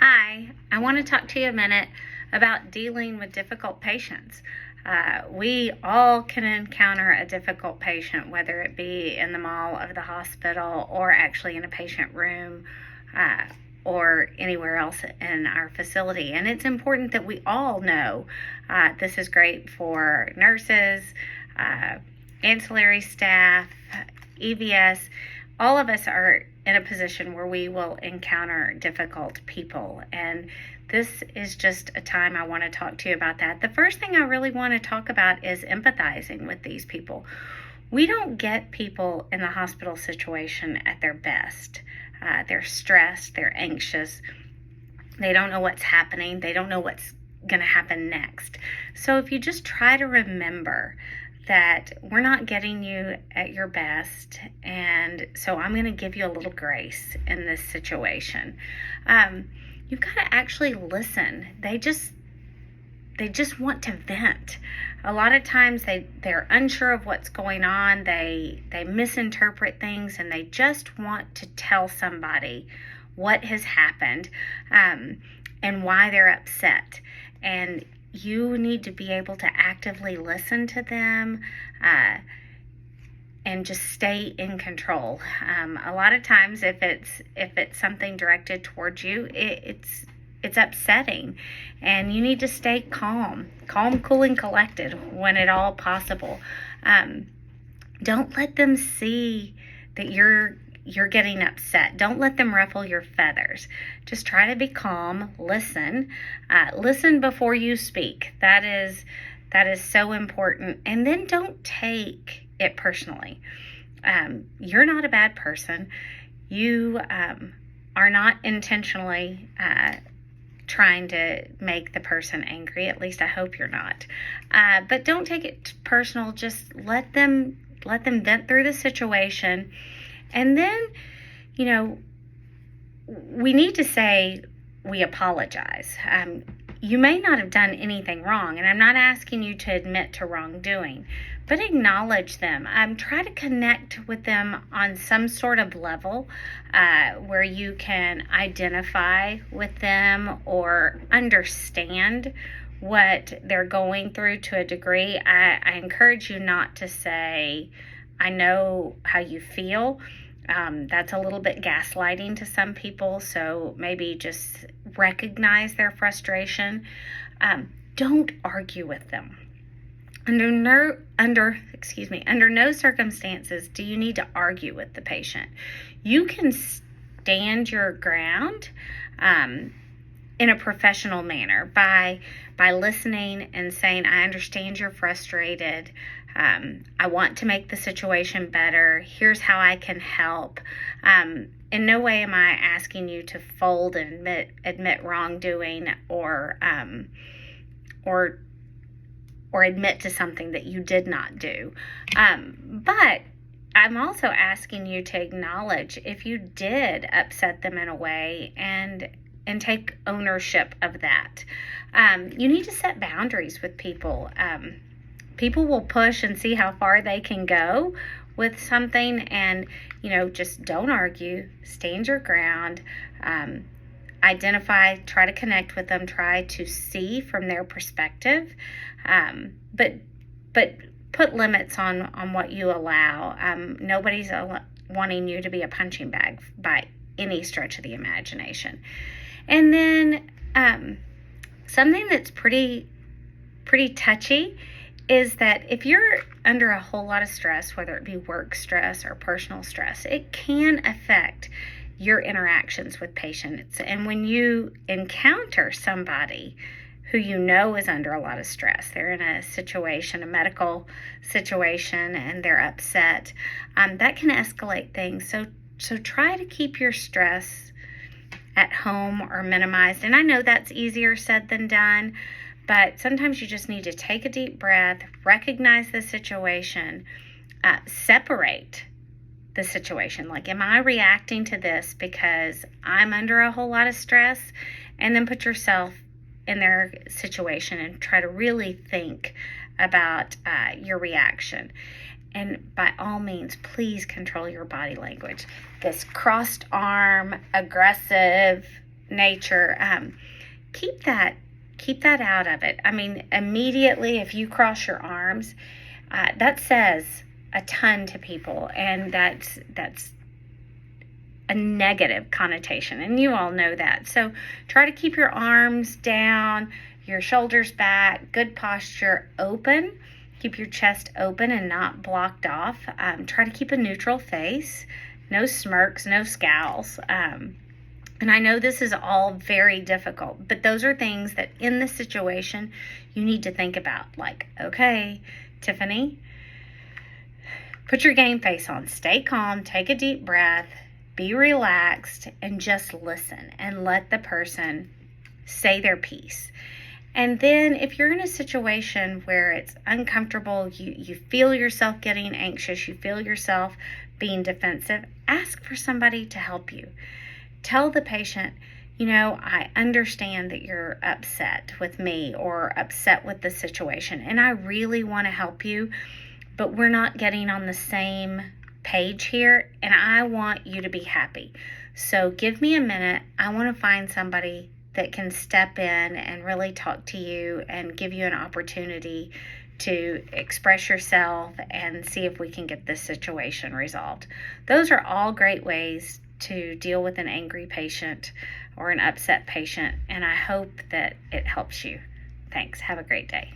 Hi, I want to talk to you a minute about dealing with difficult patients. We all can encounter a difficult patient, whether it be in the mall of the hospital or actually in a patient room or anywhere else in our facility. And it's important that we all know this is great for nurses, ancillary staff, EVS. All of us are in a position where we will encounter difficult people, and this is just a time I want to talk to you about that. The first thing I really want to talk about is empathizing with these people. We don't get people in the hospital situation at their best. They're stressed, they're anxious, they don't know what's happening, they don't know what's going to happen next. So if you just try to remember that we're not getting you at your best, and so I'm going to give you a little grace in this situation. You've got to actually listen. They just want to vent. A lot of times they're unsure of what's going on. They misinterpret things, and they just want to tell somebody what has happened and why they're upset. And you need to be able to actively listen to them and just stay in control. A lot of times, if it's something directed towards you, it's upsetting, and you need to stay calm, cool, and collected when at all possible. Don't let them see that you're getting upset. Don't let them ruffle your feathers. Just try to be calm, listen before you speak. That is so important. And then don't take it personally. You're not a bad person. You are not intentionally trying to make the person angry. At least I hope you're not. But don't take it personal. Just let them vent through the situation. And then, we need to say we apologize. You may not have done anything wrong, and I'm not asking you to admit to wrongdoing, but acknowledge them. Try to connect with them on some sort of level where you can identify with them or understand what they're going through to a degree. I encourage you not to say, I know how you feel. That's a little bit gaslighting to some people, so maybe just recognize their frustration. Don't argue with them. Under no circumstances do you need to argue with the patient. You can stand your ground in a professional manner by listening and saying, I understand you're frustrated. I want to make the situation better. Here's how I can help. In no way am I asking you to fold and admit wrongdoing or admit to something that you did not do. But I'm also asking you to acknowledge if you did upset them in a way and take ownership of that. You need to set boundaries with people. People will push and see how far they can go with something, and just don't argue, stand your ground, identify, try to connect with them, try to see from their perspective, but put limits on what you allow. Nobody's wanting you to be a punching bag by any stretch of the imagination. And then something that's pretty touchy is that if you're under a whole lot of stress, whether it be work stress or personal stress, it can affect your interactions with patients. And when you encounter somebody who you know is under a lot of stress, they're in a medical situation, and they're upset, that can escalate things. So try to keep your stress at home or minimized. And I know that's easier said than done, but sometimes you just need to take a deep breath, recognize the situation, separate the situation. Like, am I reacting to this because I'm under a whole lot of stress? And then put yourself in their situation and try to really think about your reaction. And by all means, please control your body language. This crossed arm, aggressive, nature, keep that out of it. I mean, immediately if you cross your arms, that says a ton to people, and that's a negative connotation, and you all know that. So try to keep your arms down, your shoulders back, good posture, open. Keep your chest open and not blocked off. Try to keep a neutral face, no smirks, no scowls. And I know this is all very difficult, but those are things that in this situation you need to think about. Like, okay, Tiffany, put your game face on, stay calm, take a deep breath, be relaxed, and just listen and let the person say their piece. And then if you're in a situation where it's uncomfortable, you feel yourself getting anxious, you feel yourself being defensive, ask for somebody to help you. Tell the patient, I understand that you're upset with me or upset with the situation, and I really want to help you, but we're not getting on the same page here, and I want you to be happy. So give me a minute. I want to find somebody that can step in and really talk to you and give you an opportunity to express yourself and see if we can get this situation resolved. Those are all great ways to deal with an angry patient or an upset patient, and I hope that it helps you. Thanks. Have a great day.